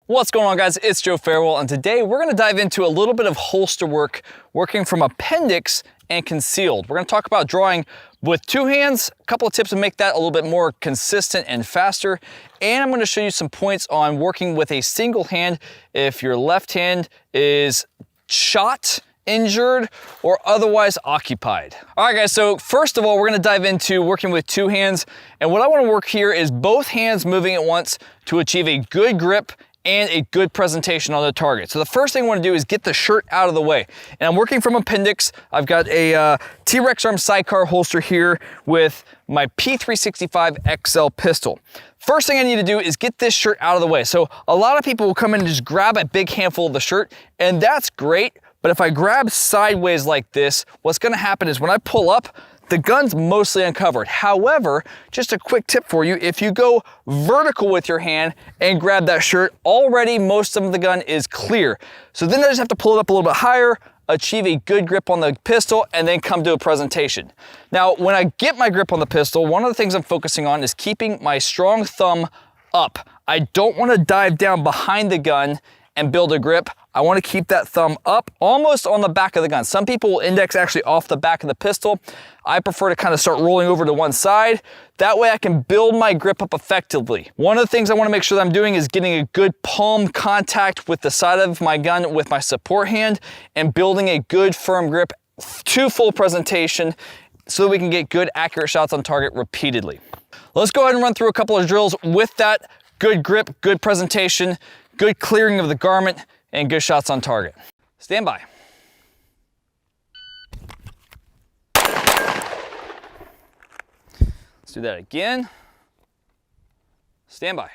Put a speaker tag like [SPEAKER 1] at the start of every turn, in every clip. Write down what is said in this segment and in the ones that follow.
[SPEAKER 1] What's going on, guys? It's Joe Farewell, and today we're going to dive into a little bit of holster work, working from Appendix and concealed. We're going to talk about drawing with two hands, a couple of tips to make that a little bit more consistent and faster, and I'm going to show you some points on working with a single hand if your left hand is shot, injured, or otherwise occupied. All right, guys, so first of all, we're going to dive into working with two hands, and what I want to work here is both hands moving at once to achieve a good grip and a good presentation on the target. So the first thing I want to do is get the shirt out of the way. And I'm working from Appendix. I've got a T-Rex arm sidecar holster here with my P365 XL pistol. First thing I need to do is get this shirt out of the way. So a lot of people will come in and just grab a big handful of the shirt, and that's great. But if I grab sideways like this, what's going to happen is when I pull up, the gun's mostly uncovered. However, just a quick tip for you, if you go vertical with your hand and grab that shirt, already most of the gun is clear. So then I just have to pull it up a little bit higher, achieve a good grip on the pistol, and then come to a presentation. Now, when I get my grip on the pistol, one of the things I'm focusing on is keeping my strong thumb up. I don't want to dive down behind the gun and build a grip. I want to keep that thumb up, almost on the back of the gun. Some people will index actually off the back of the pistol. I prefer to kind of start rolling over to one side. That way I can build my grip up effectively. One of the things I want to make sure that I'm doing is getting a good palm contact with the side of my gun with my support hand and building a good firm grip to full presentation so that we can get good accurate shots on target repeatedly. Let's go ahead and run through a couple of drills with that good grip, good presentation, good clearing of the garment, and good shots on target. Stand by. Let's do that again. Stand by.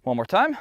[SPEAKER 1] One more time.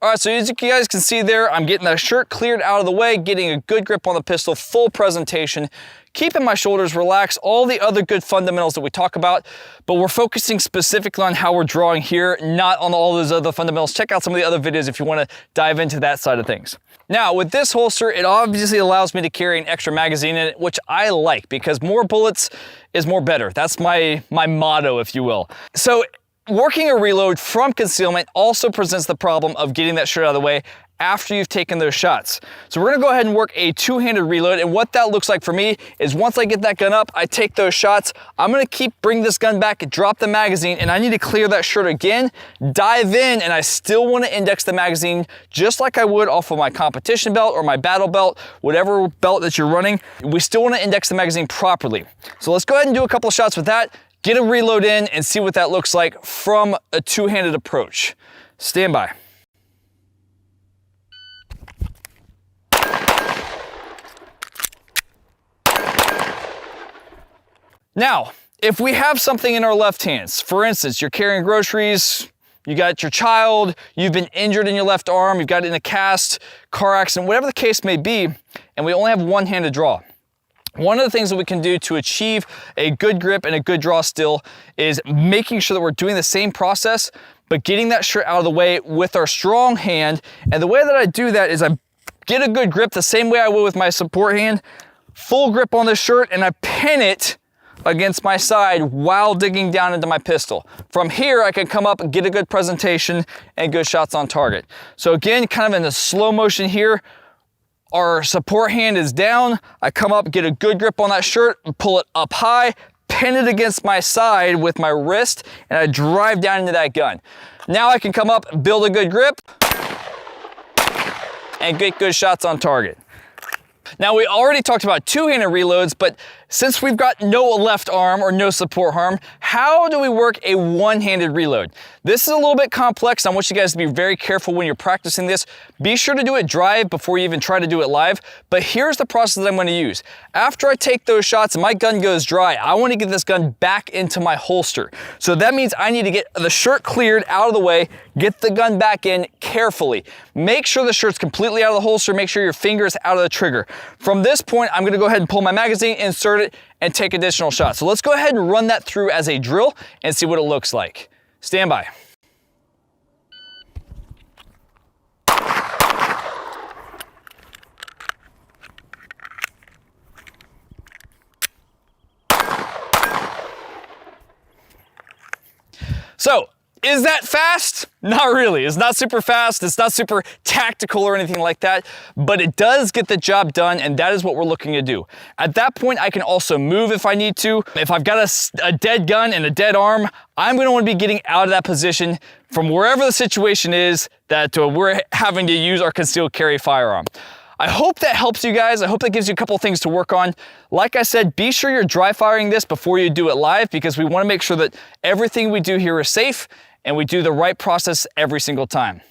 [SPEAKER 1] All right, so as you guys can see there, I'm getting that shirt cleared out of the way, getting a good grip on the pistol, full presentation, keeping my shoulders relaxed, all the other good fundamentals that we talk about, but we're focusing specifically on how we're drawing here, not on all those other fundamentals. Check out some of the other videos if you want to dive into that side of things. Now, with this holster, it obviously allows me to carry an extra magazine in it, which I like because more bullets is more better. That's my motto, if you will. So working a reload from concealment also presents the problem of getting that shirt out of the way after you've taken those shots. So we're gonna go ahead and work a two-handed reload, and what that looks like for me is once I get that gun up, I take those shots, I'm gonna bring this gun back, drop the magazine, and I need to clear that shirt again, dive in, and I still wanna index the magazine just like I would off of my competition belt or my battle belt, whatever belt that you're running. We still wanna index the magazine properly. So let's go ahead and do a couple of shots with that, get a reload in, and see what that looks like from a two-handed approach. Stand by. Now, if we have something in our left hands, for instance, you're carrying groceries, you got your child, you've been injured in your left arm, you've got it in a cast, car accident, whatever the case may be, and we only have one hand to draw. One of the things that we can do to achieve a good grip and a good draw still is making sure that we're doing the same process, but getting that shirt out of the way with our strong hand. And the way that I do that is I get a good grip the same way I would with my support hand, full grip on the shirt, and I pin it against my side while digging down into my pistol. From here, I can come up and get a good presentation and good shots on target. So again, kind of in the slow motion here, our support hand is down. I come up, get a good grip on that shirt, pull it up high, pin it against my side with my wrist, and I drive down into that gun. Now I can come up, build a good grip, and get good shots on target. Now, we already talked about two-handed reloads, but since we've got no left arm or no support arm, how do we work a one-handed reload? This is a little bit complex. I want you guys to be very careful when you're practicing this. Be sure to do it dry before you even try to do it live, but here's the process that I'm going to use. After I take those shots and my gun goes dry, I want to get this gun back into my holster. So that means I need to get the shirt cleared out of the way, get the gun back in carefully. Make sure the shirt's completely out of the holster, make sure your finger's out of the trigger. From this point, I'm going to go ahead and pull my magazine, insert it, and take additional shots. So let's go ahead and run that through as a drill and see what it looks like. Stand by. Is that fast? Not really. It's not super fast. It's not super tactical or anything like that, but it does get the job done, and that is what we're looking to do. At that point, I can also move if I need to. If I've got a dead gun and a dead arm, I'm gonna wanna be getting out of that position from wherever the situation is that we're having to use our concealed carry firearm. I hope that helps you guys. I hope that gives you a couple of things to work on. Like I said, be sure you're dry firing this before you do it live, because we wanna make sure that everything we do here is safe and we do the right process every single time.